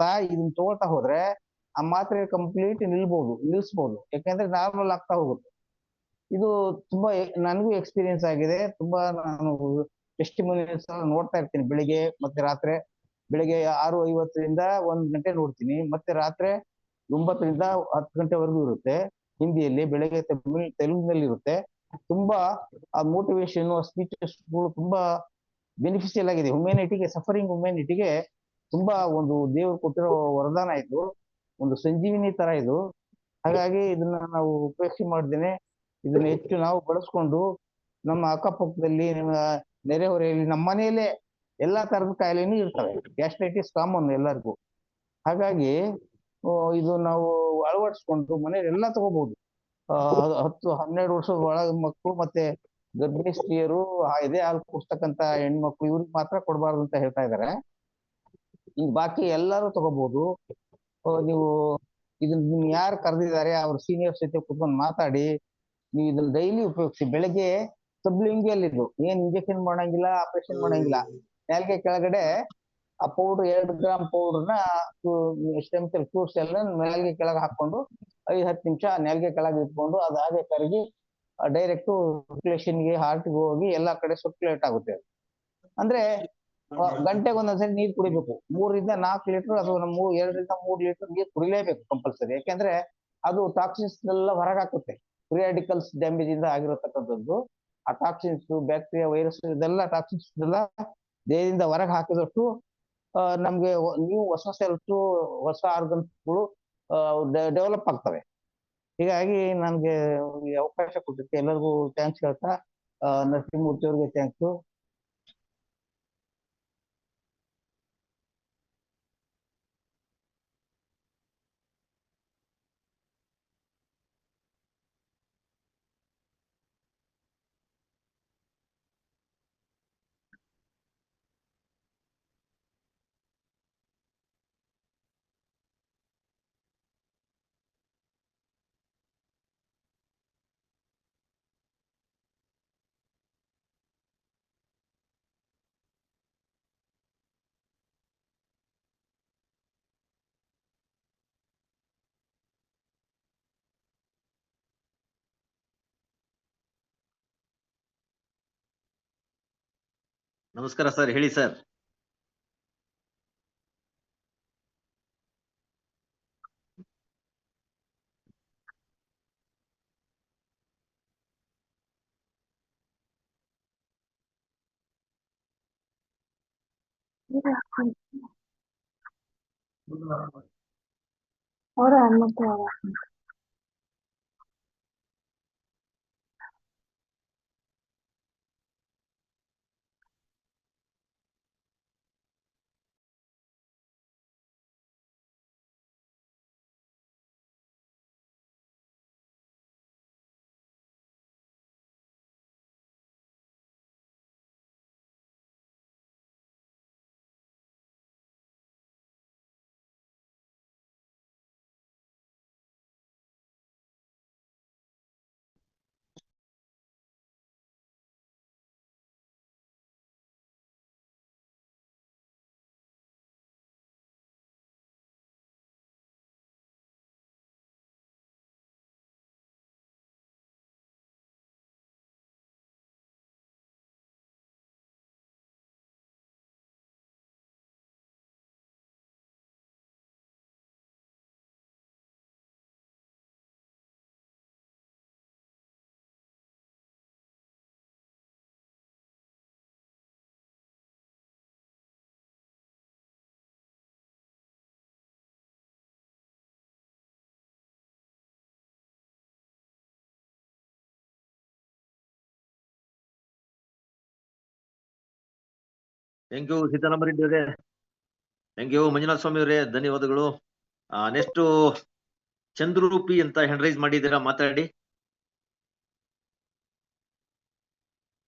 ಮಾಡ್ತಾ ಇದನ್ನ ತಗೊಳ್ತಾ ಹೋದ್ರೆ ಆ ಮಾತ್ರೆ ಕಂಪ್ಲೀಟ್ ನಿಲ್ಲಿಸ್ಬೋದು. ಯಾಕಂದ್ರೆ ನಾರ್ಮಲ್ ಆಗ್ತಾ ಹೋಗುತ್ತೆ. ಇದು ತುಂಬಾ ನನಗೂ ಎಕ್ಸ್ಪೀರಿಯನ್ಸ್ ಆಗಿದೆ. ತುಂಬಾ ನಾನು ಟೆಸ್ಟಿಮೋನಿಯಲ್ಸ್ ನೋಡ್ತಾ ಇರ್ತೀನಿ ಬೆಳಿಗ್ಗೆ ಮತ್ತೆ ರಾತ್ರಿ. ಬೆಳಿಗ್ಗೆ 6:50ರಿಂದ 1 ಗಂಟೆ ನೋಡ್ತೀನಿ, ಮತ್ತೆ ರಾತ್ರಿ 9ರಿಂದ 10 ಗಂಟೆವರೆಗೂ ಇರುತ್ತೆ ಹಿಂದಿಯಲ್ಲಿ. ಬೆಳಿಗ್ಗೆ ತೆಲುಗಿನಲ್ಲಿ ಇರುತ್ತೆ. ತುಂಬಾ ಆ ಮೋಟಿವೇಶನ್ ಸ್ಪೀಚಸ್ಗಳು ತುಂಬಾ ಬೆನಿಫಿಷಿಯಲ್ ಆಗಿದೆ. ಹ್ಯುಮ್ಯಾನಿಟಿಗೆ, ಸಫರಿಂಗ್ ಹ್ಯುಮ್ಯಾನಿಟಿಗೆ ತುಂಬಾ ಒಂದು ದೇವರು ಕೊಟ್ಟಿರೋ ವರದಾನ ಇದು, ಒಂದು ಸಂಜೀವಿನಿ ತರ ಇದು. ಹಾಗಾಗಿ ಇದನ್ನ ನಾವು ಉಪೇಕ್ಷೆ ಮಾಡ್ದೇನೆ ಇದನ್ನ ಹೆಚ್ಚು ನಾವು ಬಳಸ್ಕೊಂಡು ನಮ್ಮ ಅಕ್ಕಪಕ್ಕದಲ್ಲಿ, ನಮ್ಮ ನೆರೆಹೊರೆಯಲ್ಲಿ, ನಮ್ಮ ಮನೆಯಲ್ಲೇ ಎಲ್ಲಾ ತರದ ಕಾಯಿಲೆನೂ ಇರ್ತವೆ. ಗ್ಯಾಸ್ಟ್ರೈಟಿಸ್ ಕಾಮನ್ ಎಲ್ಲರಿಗೂ. ಹಾಗಾಗಿ ಇದು ನಾವು ಅಳವಡಿಸ್ಕೊಂಡು ಮನೆಯಲ್ಲಿ ಎಲ್ಲ ತಗೋಬಹುದು. 10-12 ವರ್ಷದ ಒಳಗ ಮಕ್ಕಳು ಮತ್ತೆ ಗರ್ಭಿಣಿ ಸ್ತ್ರೀಯರು, ಎದೆ ಹಾಲು ಕುಡಿಸ್ತಕ್ಕಂತ ಹೆಣ್ಮಕ್ಳು, ಇವ್ರಿಗೆ ಮಾತ್ರ ಕೊಡಬಾರ್ದು ಅಂತ ಹೇಳ್ತಾ ಇದಾರೆ. ಈಗ ಬಾಕಿ ಎಲ್ಲರೂ ತಗೋಬಹುದು. ನೀವು ಇದನ್ನ ನಿಮ್ ಯಾರು ಕರೆದಿದ್ದಾರೆ ಅವ್ರ ಸೀನಿಯರ್ಸ್ ಜೊತೆ ಕುತ್ಕೊಂಡು ಮಾತಾಡಿ ನೀವು ಇದನ್ನ ಡೈಲಿ ಉಪಯೋಗಿಸಿ. ಬೆಳಗ್ಗೆ ಸಬ್ಲಿಂಗಿಯಲ್ ಇದು ಏನ್ ಇಂಜೆಕ್ಷನ್ ಮಾಡಂಗಿಲ್ಲ, ಆಪರೇಷನ್ ಮಾಡಂಗಿಲ್ಲ. ನಾಲ್ಗೆ ಕೆಳಗಡೆ ಆ ಪೌಡರ್ 2 ಗ್ರಾಮ್ ಪೌಡರ್ನ ಸ್ಟೆಮ್ ಫ್ರೂಟ್ಸ್ ಎಲ್ಲ ನಾಲ್ಗೆ ಕೆಳಗೆ ಹಾಕೊಂಡು 5-10 ನಿಮಿಷ ನಾಲ್ಗೆ ಕೆಳಗೆ ಇಟ್ಕೊಂಡು ಅದಾಗೆ ಕರಗಿ ಡೈರೆಕ್ಟ್ ಸರ್ಕ್ಯುಲೇಷನ್ಗೆ, ಹಾರ್ಟ್ಗೆ ಹೋಗಿ ಎಲ್ಲಾ ಕಡೆ ಸರ್ಕ್ಯುಲೇಟ್ ಆಗುತ್ತೆ. ಅಂದ್ರೆ ಗಂಟೆಗೆ ಒಂದೊಂದ್ಸರಿ ನೀರು ಕುಡಿಬೇಕು. 3-4 ಲೀಟರ್ ಅಥವಾ 2-3 ಲೀಟರ್ ನೀರು ಕುಡಿಲೇಬೇಕು ಕಂಪಲ್ಸರಿ. ಯಾಕೆಂದ್ರೆ ಅದು ಟಾಕ್ಸಿನ್ಸ್ ಎಲ್ಲ ಹೊರಗಾಕುತ್ತೆ. ಫ್ರೀ ರಾಡಿಕಲ್ಸ್ ಡ್ಯಾಮೇಜ್ ಇಂದ ಆಗಿರತಕ್ಕಂಥದ್ದು. ಆ ಟಾಕ್ಸಿನ್ಸ್, ಬ್ಯಾಕ್ಟೀರಿಯಾ, ವೈರಸ್, ಇದೆಲ್ಲ ಟಾಕ್ಸಿನ್ಸ್ ಎಲ್ಲ ದೇಹದಿಂದ ಹೊರಗೆ ಹಾಕಿದಷ್ಟು ನಮ್ಗೆ ನೀವು ಹೊಸ ಸೆಲ್ಸ್, ಹೊಸ ಆರ್ಗನ್ಸ್ಗಳು ಡೆವಲಪ್ ಆಗ್ತವೆ. ಹೀಗಾಗಿ ನನ್ಗೆ ಅವಕಾಶ ಕೊಟ್ಟಿದ್ದಕ್ಕೆ ಎಲ್ಲರಿಗೂ ಥ್ಯಾಂಕ್ಸ್ ಹೇಳ್ತಾ, ನರಸಿಂಹಮೂರ್ತಿ ಅವ್ರಿಗೆ ಥ್ಯಾಂಕ್ಸ್. ನಮಸ್ಕಾರ ಸರ್, ಹೇಳಿ ಸರ್. ಅವರ ಹನುಮಂತ ಥ್ಯಾಂಕ್ ಯು ಸೀತಾರಾಮ ರೆಡ್ಡಿ ಅವರೇ. ಥ್ಯಾಂಕ್ ಯು ಮಂಜುನಾಥ ಸ್ವಾಮಿ ಅವರೇ, ಧನ್ಯವಾದಗಳು. ನೆಕ್ಸ್ಟ್ ಚಂದ್ರರೂಪಿ ಅಂತ ಹ್ಯಾಂಡ್ ರೈಸ್ ಮಾಡಿದ್ದೀರಾ, ಮಾತಾಡಿ.